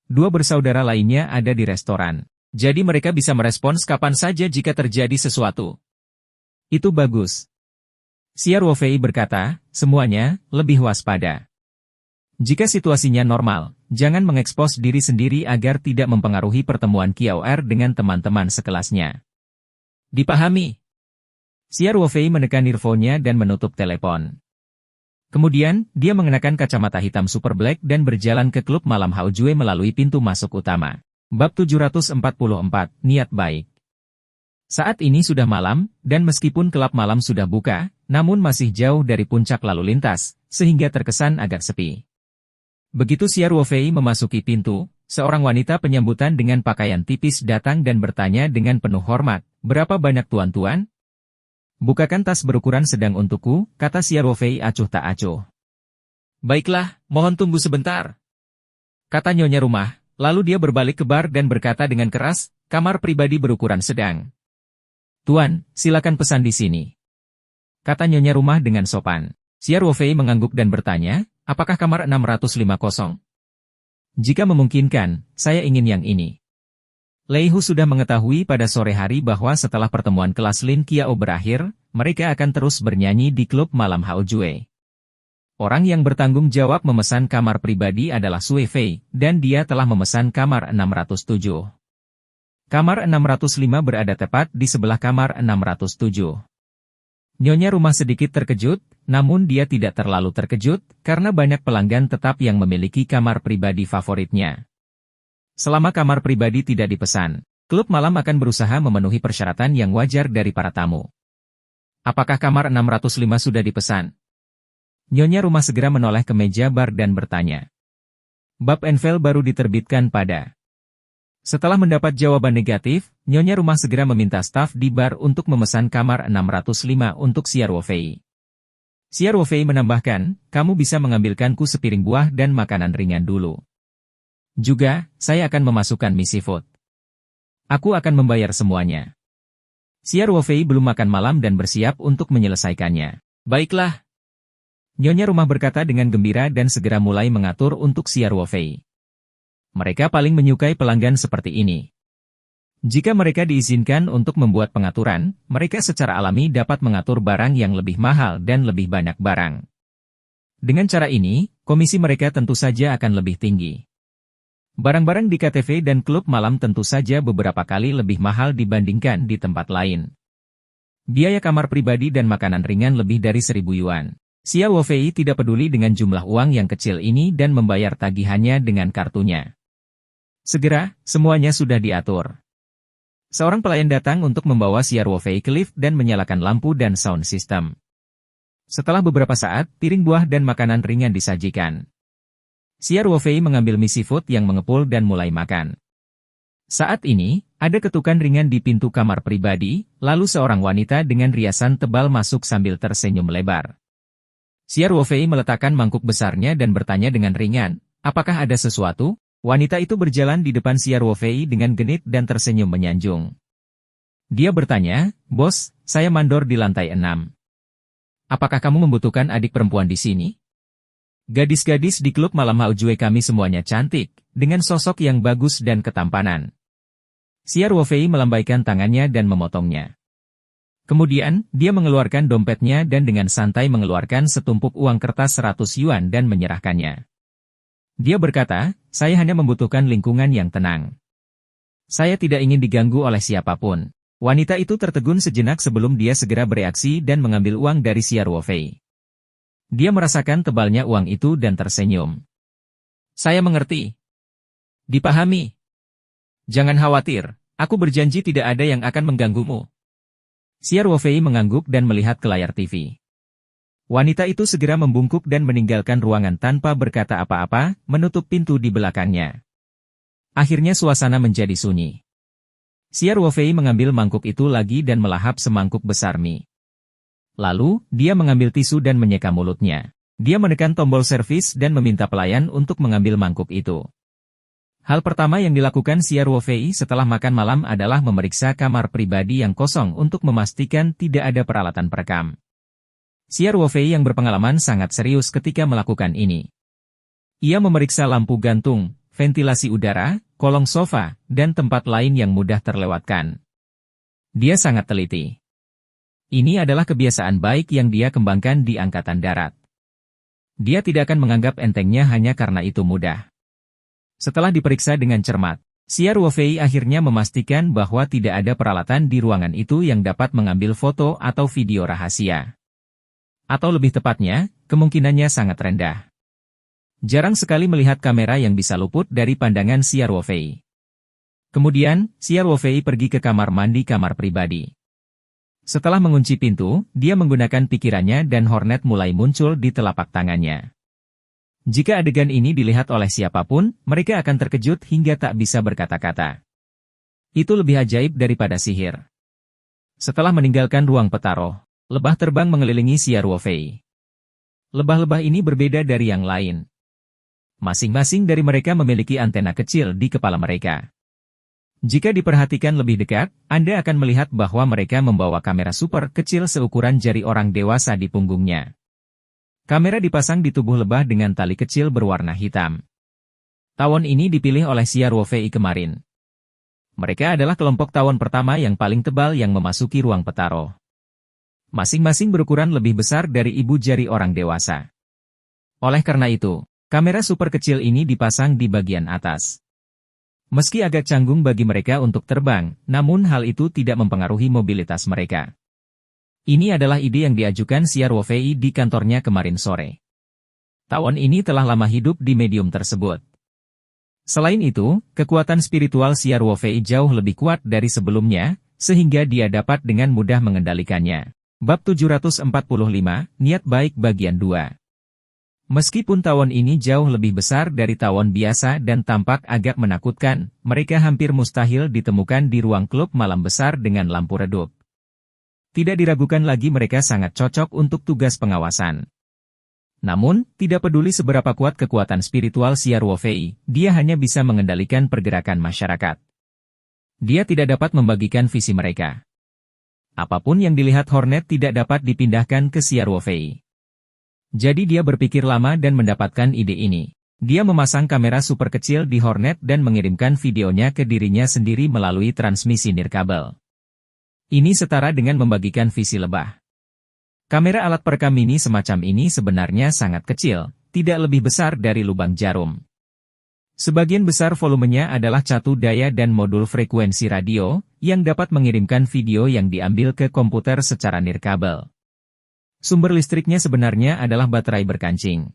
Dua bersaudara lainnya ada di restoran, jadi mereka bisa merespons kapan saja jika terjadi sesuatu. Itu bagus. Xia Ruofei berkata, semuanya, lebih waspada. Jika situasinya normal, jangan mengekspos diri sendiri agar tidak mempengaruhi pertemuan Qiao dengan teman-teman sekelasnya. Dipahami. Xia Ruofei menekan earphone-nya dan menutup telepon. Kemudian, dia mengenakan kacamata hitam super black dan berjalan ke klub malam Haojue melalui pintu masuk utama. Bab 744, Niat Baik. Saat ini sudah malam, dan meskipun klub malam sudah buka, namun masih jauh dari puncak lalu lintas, sehingga terkesan agak sepi. Begitu Xia Ruofei memasuki pintu, seorang wanita penyambutan dengan pakaian tipis datang dan bertanya dengan penuh hormat, berapa banyak tuan-tuan? Bukakan tas berukuran sedang untukku, kata Xia Ruofei acuh tak acuh. Baiklah, mohon tunggu sebentar. Kata nyonya rumah, lalu dia berbalik ke bar dan berkata dengan keras, kamar pribadi berukuran sedang. Tuan, silakan pesan di sini. Kata nyonya rumah dengan sopan. Xia Ruofei mengangguk dan bertanya, apakah kamar 650? Jika memungkinkan, saya ingin yang ini. Lei Hu sudah mengetahui pada sore hari bahwa setelah pertemuan kelas Lin Qiao berakhir, mereka akan terus bernyanyi di klub malam Haojue. Orang yang bertanggung jawab memesan kamar pribadi adalah Sui Fei, dan dia telah memesan kamar 607. Kamar 605 berada tepat di sebelah kamar 607. Nyonya rumah sedikit terkejut, namun dia tidak terlalu terkejut, karena banyak pelanggan tetap yang memiliki kamar pribadi favoritnya. Selama kamar pribadi tidak dipesan, klub malam akan berusaha memenuhi persyaratan yang wajar dari para tamu. Apakah kamar 605 sudah dipesan? Nyonya rumah segera menoleh ke meja bar dan bertanya. Bab Envel baru diterbitkan pada. Setelah mendapat jawaban negatif, Nyonya rumah segera meminta staf di bar untuk memesan kamar 605 untuk Xia Ruofei. Xia Ruofei menambahkan, kamu bisa mengambilkanku sepiring buah dan makanan ringan dulu. Juga, saya akan memasukkan mie seafood. Aku akan membayar semuanya. Xia Ruofei belum makan malam dan bersiap untuk menyelesaikannya. Baiklah. Nyonya rumah berkata dengan gembira dan segera mulai mengatur untuk Xia Ruofei. Mereka paling menyukai pelanggan seperti ini. Jika mereka diizinkan untuk membuat pengaturan, mereka secara alami dapat mengatur barang yang lebih mahal dan lebih banyak barang. Dengan cara ini, komisi mereka tentu saja akan lebih tinggi. Barang-barang di KTV dan klub malam tentu saja beberapa kali lebih mahal dibandingkan di tempat lain. Biaya kamar pribadi dan makanan ringan lebih dari 1.000 yuan. Xia Ruofei tidak peduli dengan jumlah uang yang kecil ini dan membayar tagihannya dengan kartunya. Segera, semuanya sudah diatur. Seorang pelayan datang untuk membawa Xia Ruofei ke lift dan menyalakan lampu dan sound system. Setelah beberapa saat, piring buah dan makanan ringan disajikan. Xia Ruofei mengambil mie seafood yang mengepul dan mulai makan. Saat ini, ada ketukan ringan di pintu kamar pribadi, lalu seorang wanita dengan riasan tebal masuk sambil tersenyum lebar. Xia Ruofei meletakkan mangkuk besarnya dan bertanya dengan ringan, apakah ada sesuatu? Wanita itu berjalan di depan Xia Ruofei dengan genit dan tersenyum menyanjung. Dia bertanya, "Bos, saya mandor di lantai 6. Apakah kamu membutuhkan adik perempuan di sini?" Gadis-gadis di klub malam Haojue kami semuanya cantik, dengan sosok yang bagus dan ketampanan. Xia Ruofei melambaikan tangannya dan memotongnya. Kemudian, dia mengeluarkan dompetnya dan dengan santai mengeluarkan setumpuk uang kertas 100 yuan dan menyerahkannya. Dia berkata, saya hanya membutuhkan lingkungan yang tenang. Saya tidak ingin diganggu oleh siapapun. Wanita itu tertegun sejenak sebelum dia segera bereaksi dan mengambil uang dari Xia Ruofei. Dia merasakan tebalnya uang itu dan tersenyum. Saya mengerti. Dipahami. Jangan khawatir, aku berjanji tidak ada yang akan mengganggumu. Xia Ruofei mengangguk dan melihat ke layar TV. Wanita itu segera membungkuk dan meninggalkan ruangan tanpa berkata apa-apa, menutup pintu di belakangnya. Akhirnya suasana menjadi sunyi. Xia Ruofei mengambil mangkuk itu lagi dan melahap semangkuk besar mie. Lalu, dia mengambil tisu dan menyeka mulutnya. Dia menekan tombol servis dan meminta pelayan untuk mengambil mangkuk itu. Hal pertama yang dilakukan Xia Ruofei setelah makan malam adalah memeriksa kamar pribadi yang kosong untuk memastikan tidak ada peralatan perekam. Xia Ruofei yang berpengalaman sangat serius ketika melakukan ini. Ia memeriksa lampu gantung, ventilasi udara, kolong sofa, dan tempat lain yang mudah terlewatkan. Dia sangat teliti. Ini adalah kebiasaan baik yang dia kembangkan di Angkatan Darat. Dia tidak akan menganggap entengnya hanya karena itu mudah. Setelah diperiksa dengan cermat, Xia Ruofei akhirnya memastikan bahwa tidak ada peralatan di ruangan itu yang dapat mengambil foto atau video rahasia. Atau lebih tepatnya, kemungkinannya sangat rendah. Jarang sekali melihat kamera yang bisa luput dari pandangan Xia Ruofei. Kemudian, Xia Ruofei pergi ke kamar mandi kamar pribadi. Setelah mengunci pintu, dia menggunakan pikirannya dan Hornet mulai muncul di telapak tangannya. Jika adegan ini dilihat oleh siapapun, mereka akan terkejut hingga tak bisa berkata-kata. Itu lebih ajaib daripada sihir. Setelah meninggalkan ruang petaroh, lebah terbang mengelilingi Xia Ruofei. Lebah-lebah ini berbeda dari yang lain. Masing-masing dari mereka memiliki antena kecil di kepala mereka. Jika diperhatikan lebih dekat, Anda akan melihat bahwa mereka membawa kamera super kecil seukuran jari orang dewasa di punggungnya. Kamera dipasang di tubuh lebah dengan tali kecil berwarna hitam. Tawon ini dipilih oleh Xia Ruofei kemarin. Mereka adalah kelompok tawon pertama yang paling tebal yang memasuki ruang petaroh. Masing-masing berukuran lebih besar dari ibu jari orang dewasa. Oleh karena itu, kamera super kecil ini dipasang di bagian atas. Meski agak canggung bagi mereka untuk terbang, namun hal itu tidak mempengaruhi mobilitas mereka. Ini adalah ide yang diajukan Xia Ruofei di kantornya kemarin sore. Tawon ini telah lama hidup di medium tersebut. Selain itu, kekuatan spiritual Xia Ruofei jauh lebih kuat dari sebelumnya, sehingga dia dapat dengan mudah mengendalikannya. Bab 745, Niat Baik Bagian 2. Meskipun tawon ini jauh lebih besar dari tawon biasa dan tampak agak menakutkan, mereka hampir mustahil ditemukan di ruang klub malam besar dengan lampu redup. Tidak diragukan lagi mereka sangat cocok untuk tugas pengawasan. Namun, tidak peduli seberapa kuat kekuatan spiritual Xia Ruofei, dia hanya bisa mengendalikan pergerakan masyarakat. Dia tidak dapat membagikan visi mereka. Apapun yang dilihat Hornet tidak dapat dipindahkan ke Xia Ruofei. Jadi dia berpikir lama dan mendapatkan ide ini. Dia memasang kamera super kecil di Hornet dan mengirimkan videonya ke dirinya sendiri melalui transmisi nirkabel. Ini setara dengan membagikan visi lebah. Kamera alat perekam mini semacam ini sebenarnya sangat kecil, tidak lebih besar dari lubang jarum. Sebagian besar volumenya adalah catu daya dan modul frekuensi radio, yang dapat mengirimkan video yang diambil ke komputer secara nirkabel. Sumber listriknya sebenarnya adalah baterai berkancing.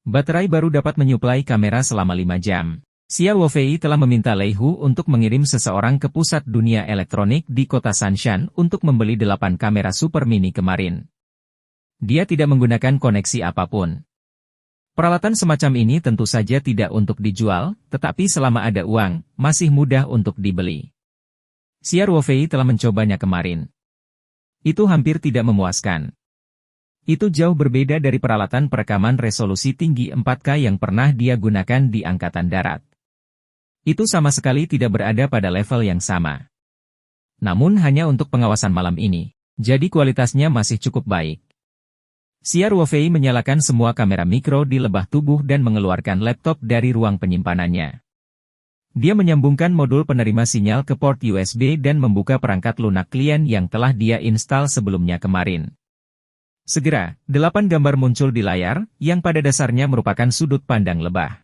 Baterai baru dapat menyuplai kamera selama 5 jam. Xia Wofei telah meminta Lei Hu untuk mengirim seseorang ke pusat dunia elektronik di kota Sanshan untuk membeli 8 kamera super mini kemarin. Dia tidak menggunakan koneksi apapun. Peralatan semacam ini tentu saja tidak untuk dijual, tetapi selama ada uang, masih mudah untuk dibeli. Xia Wofei telah mencobanya kemarin. Itu hampir tidak memuaskan. Itu jauh berbeda dari peralatan perekaman resolusi tinggi 4K yang pernah dia gunakan di Angkatan Darat. Itu sama sekali tidak berada pada level yang sama. Namun hanya untuk pengawasan malam ini, jadi kualitasnya masih cukup baik. Xia Wofei menyalakan semua kamera mikro di lebah tubuh dan mengeluarkan laptop dari ruang penyimpanannya. Dia menyambungkan modul penerima sinyal ke port USB dan membuka perangkat lunak klien yang telah dia install sebelumnya kemarin. Segera, 8 gambar muncul di layar, yang pada dasarnya merupakan sudut pandang lebah.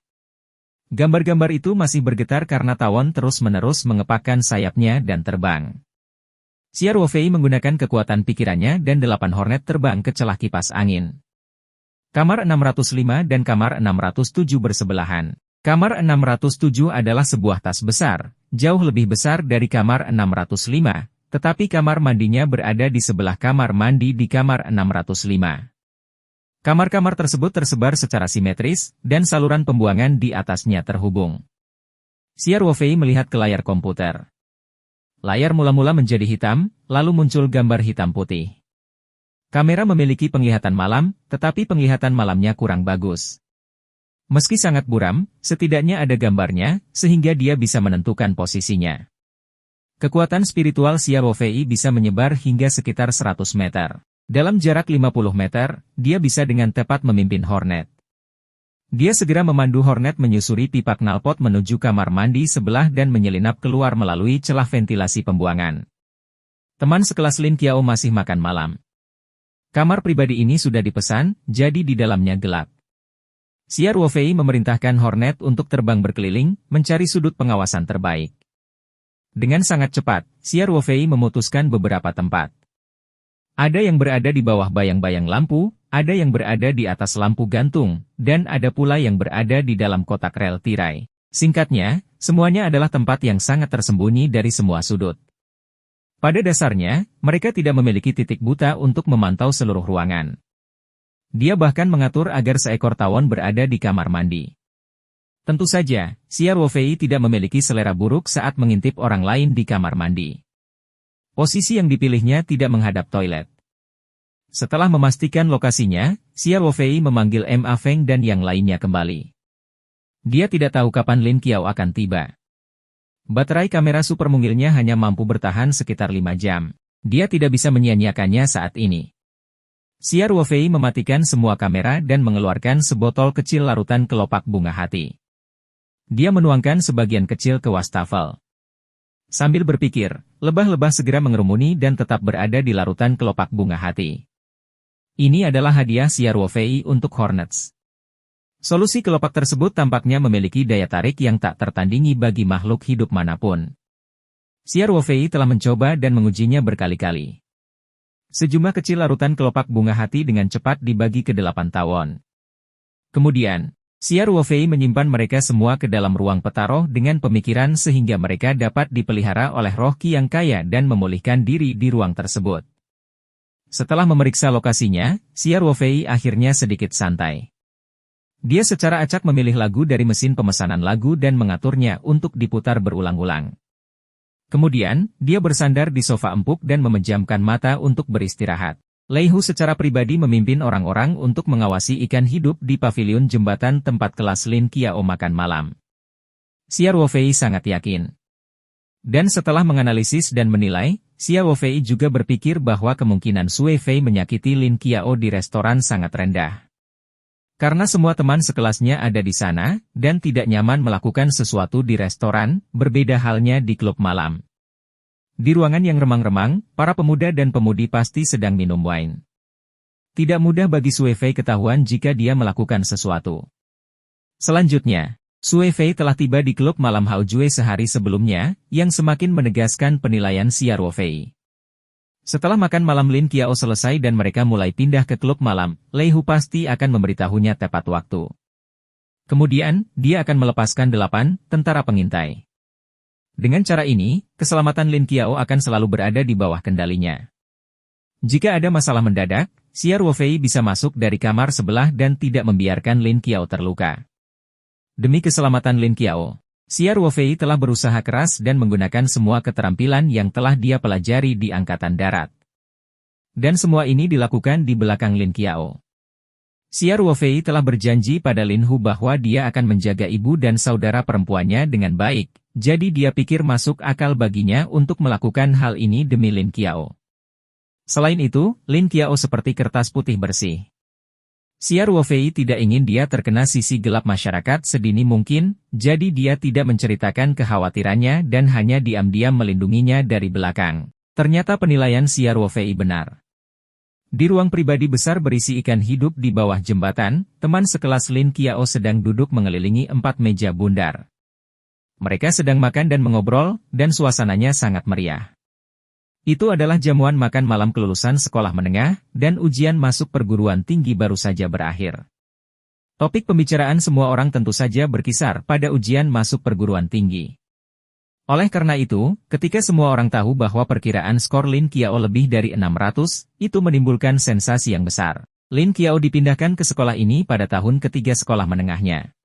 Gambar-gambar itu masih bergetar karena tawon terus-menerus mengepakkan sayapnya dan terbang. Xia Wofei menggunakan kekuatan pikirannya dan 8 Hornet terbang ke celah kipas angin. Kamar 605 dan kamar 607 bersebelahan. Kamar 607 adalah sebuah tas besar, jauh lebih besar dari kamar 605. Tetapi kamar mandinya berada di sebelah kamar mandi di kamar 605. Kamar-kamar tersebut tersebar secara simetris, dan saluran pembuangan di atasnya terhubung. Xia Wofei melihat ke layar komputer. Layar mula-mula menjadi hitam, lalu muncul gambar hitam putih. Kamera memiliki penglihatan malam, tetapi penglihatan malamnya kurang bagus. Meski sangat buram, setidaknya ada gambarnya, sehingga dia bisa menentukan posisinya. Kekuatan spiritual Xia Wofei bisa menyebar hingga sekitar 100 meter. Dalam jarak 50 meter, dia bisa dengan tepat memimpin Hornet. Dia segera memandu Hornet menyusuri pipa knalpot menuju kamar mandi sebelah dan menyelinap keluar melalui celah ventilasi pembuangan. Teman sekelas Lin Qiao masih makan malam. Kamar pribadi ini sudah dipesan, jadi di dalamnya gelap. Xia Wofei memerintahkan Hornet untuk terbang berkeliling, mencari sudut pengawasan terbaik. Dengan sangat cepat, Xia Wofei memutuskan beberapa tempat. Ada yang berada di bawah bayang-bayang lampu, ada yang berada di atas lampu gantung, dan ada pula yang berada di dalam kotak rel tirai. Singkatnya, semuanya adalah tempat yang sangat tersembunyi dari semua sudut. Pada dasarnya, mereka tidak memiliki titik buta untuk memantau seluruh ruangan. Dia bahkan mengatur agar seekor tawon berada di kamar mandi. Tentu saja, Xia Wofei tidak memiliki selera buruk saat mengintip orang lain di kamar mandi. Posisi yang dipilihnya tidak menghadap toilet. Setelah memastikan lokasinya, Xia Wofei memanggil Ma Feng dan yang lainnya kembali. Dia tidak tahu kapan Lin Qiao akan tiba. Baterai kamera super mungilnya hanya mampu bertahan sekitar 5 jam. Dia tidak bisa menyia-nyiakannya saat ini. Xia Wofei mematikan semua kamera dan mengeluarkan sebotol kecil larutan kelopak bunga hati. Dia menuangkan sebagian kecil ke wastafel. Sambil berpikir, lebah-lebah segera mengerumuni dan tetap berada di larutan kelopak bunga hati. Ini adalah hadiah Xia Wofei untuk Hornets. Solusi kelopak tersebut tampaknya memiliki daya tarik yang tak tertandingi bagi makhluk hidup manapun. Xia Wofei telah mencoba dan mengujinya berkali-kali. Sejumlah kecil larutan kelopak bunga hati dengan cepat dibagi ke 8 tawon. Kemudian, Xia Wofei menyimpan mereka semua ke dalam ruang petaroh dengan pemikiran sehingga mereka dapat dipelihara oleh roh Qi yang kaya dan memulihkan diri di ruang tersebut. Setelah memeriksa lokasinya, Xia Wofei akhirnya sedikit santai. Dia secara acak memilih lagu dari mesin pemesanan lagu dan mengaturnya untuk diputar berulang-ulang. Kemudian, dia bersandar di sofa empuk dan memejamkan mata untuk beristirahat. Lei Hu secara pribadi memimpin orang-orang untuk mengawasi ikan hidup di pavilion jembatan tempat kelas Lin Qiao makan malam. Xia Wofei sangat yakin. Dan setelah menganalisis dan menilai, Xia Wofei juga berpikir bahwa kemungkinan Sui Fei menyakiti Lin Qiao di restoran sangat rendah. Karena semua teman sekelasnya ada di sana, dan tidak nyaman melakukan sesuatu di restoran, berbeda halnya di klub malam. Di ruangan yang remang-remang, para pemuda dan pemudi pasti sedang minum wine. Tidak mudah bagi Sui Fei ketahuan jika dia melakukan sesuatu. Selanjutnya, Sui Fei telah tiba di klub malam Hao Jue sehari sebelumnya, yang semakin menegaskan penilaian Xia Wofei. Setelah makan malam Lin Qiao selesai dan mereka mulai pindah ke klub malam, Lei Hu pasti akan memberitahunya tepat waktu. Kemudian, dia akan melepaskan 8 tentara pengintai. Dengan cara ini, keselamatan Lin Qiao akan selalu berada di bawah kendalinya. Jika ada masalah mendadak, Xia Wofei bisa masuk dari kamar sebelah dan tidak membiarkan Lin Qiao terluka. Demi keselamatan Lin Qiao, Xia Wofei telah berusaha keras dan menggunakan semua keterampilan yang telah dia pelajari di Angkatan Darat. Dan semua ini dilakukan di belakang Lin Qiao. Xia Wofei telah berjanji pada Lin Hu bahwa dia akan menjaga ibu dan saudara perempuannya dengan baik, jadi dia pikir masuk akal baginya untuk melakukan hal ini demi Lin Qiao. Selain itu, Lin Qiao seperti kertas putih bersih. Xia Wofei tidak ingin dia terkena sisi gelap masyarakat sedini mungkin, jadi dia tidak menceritakan kekhawatirannya dan hanya diam-diam melindunginya dari belakang. Ternyata penilaian Xia Wofei benar. Di ruang pribadi besar berisi ikan hidup di bawah jembatan, teman sekelas Lin Qiao sedang duduk mengelilingi 4 meja bundar. Mereka sedang makan dan mengobrol, dan suasananya sangat meriah. Itu adalah jamuan makan malam kelulusan sekolah menengah, dan ujian masuk perguruan tinggi baru saja berakhir. Topik pembicaraan semua orang tentu saja berkisar pada ujian masuk perguruan tinggi. Oleh karena itu, ketika semua orang tahu bahwa perkiraan skor Lin Qiao lebih dari 600, itu menimbulkan sensasi yang besar. Lin Qiao dipindahkan ke sekolah ini pada tahun ketiga sekolah menengahnya.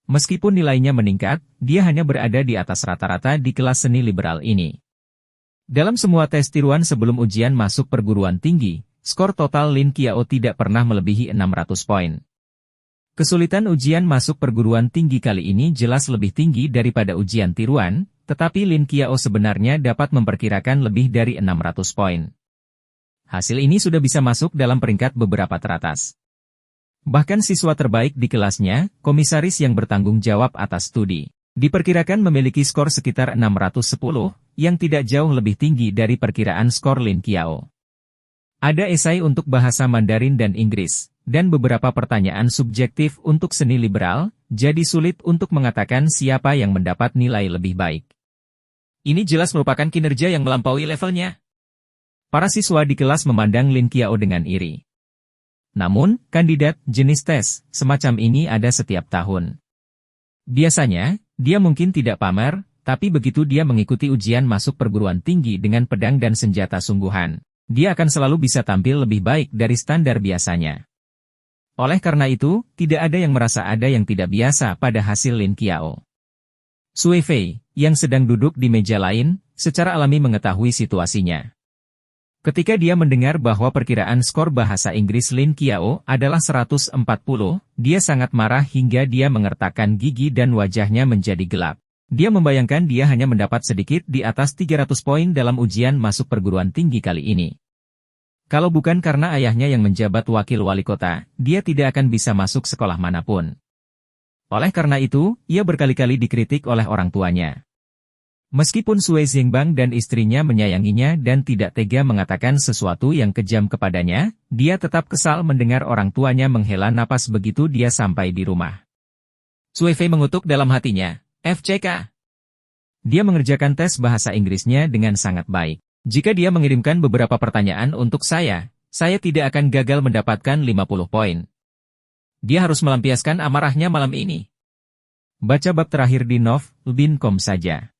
Meskipun nilainya meningkat, dia hanya berada di atas rata-rata di kelas seni liberal ini. Dalam semua tes tiruan sebelum ujian masuk perguruan tinggi, skor total Lin Qiao tidak pernah melebihi 600 poin. Kesulitan ujian masuk perguruan tinggi kali ini jelas lebih tinggi daripada ujian tiruan, tetapi Lin Qiao sebenarnya dapat memperkirakan lebih dari 600 poin. Hasil ini sudah bisa masuk dalam peringkat beberapa teratas. Bahkan siswa terbaik di kelasnya, komisaris yang bertanggung jawab atas studi, diperkirakan memiliki skor sekitar 610, yang tidak jauh lebih tinggi dari perkiraan skor Lin Qiao. Ada esai untuk bahasa Mandarin dan Inggris, dan beberapa pertanyaan subjektif untuk seni liberal, jadi sulit untuk mengatakan siapa yang mendapat nilai lebih baik. Ini jelas merupakan kinerja yang melampaui levelnya. Para siswa di kelas memandang Lin Qiao dengan iri. Namun, kandidat jenis tes semacam ini ada setiap tahun. Biasanya, dia mungkin tidak pamer, tapi begitu dia mengikuti ujian masuk perguruan tinggi dengan pedang dan senjata sungguhan, dia akan selalu bisa tampil lebih baik dari standar biasanya. Oleh karena itu, tidak ada yang merasa ada yang tidak biasa pada hasil Lin Qiao. Sui Fei, yang sedang duduk di meja lain, secara alami mengetahui situasinya. Ketika dia mendengar bahwa perkiraan skor bahasa Inggris Lin Qiao adalah 140, dia sangat marah hingga dia mengertakkan gigi dan wajahnya menjadi gelap. Dia membayangkan dia hanya mendapat sedikit di atas 300 poin dalam ujian masuk perguruan tinggi kali ini. Kalau bukan karena ayahnya yang menjabat wakil wali kota, dia tidak akan bisa masuk sekolah manapun. Oleh karena itu, ia berkali-kali dikritik oleh orang tuanya. Meskipun Sui Xingbang dan istrinya menyayanginya dan tidak tega mengatakan sesuatu yang kejam kepadanya, dia tetap kesal mendengar orang tuanya menghela napas begitu dia sampai di rumah. Sui Fei mengutuk dalam hatinya. FCK. Dia mengerjakan tes bahasa Inggrisnya dengan sangat baik. Jika dia mengirimkan beberapa pertanyaan untuk saya tidak akan gagal mendapatkan 50 poin. Dia harus melampiaskan amarahnya malam ini. Baca bab terakhir di nov.com saja.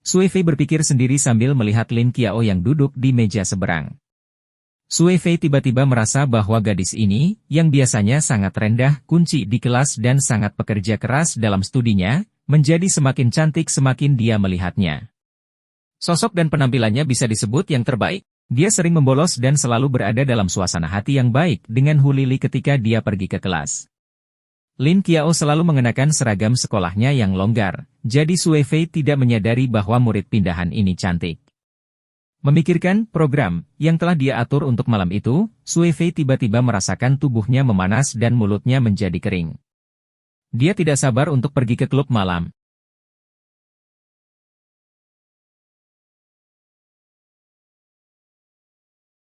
Sui Fei berpikir sendiri sambil melihat Lin Qiao yang duduk di meja seberang. Sui Fei tiba-tiba merasa bahwa gadis ini, yang biasanya sangat rendah kunci di kelas dan sangat pekerja keras dalam studinya, menjadi semakin cantik semakin dia melihatnya. Sosok dan penampilannya bisa disebut yang terbaik. Dia sering membolos dan selalu berada dalam suasana hati yang baik dengan Hu Lili ketika dia pergi ke kelas. Lin Qiao selalu mengenakan seragam sekolahnya yang longgar, jadi Sui Fei tidak menyadari bahwa murid pindahan ini cantik. Memikirkan program yang telah dia atur untuk malam itu, Sui Fei tiba-tiba merasakan tubuhnya memanas dan mulutnya menjadi kering. Dia tidak sabar untuk pergi ke klub malam.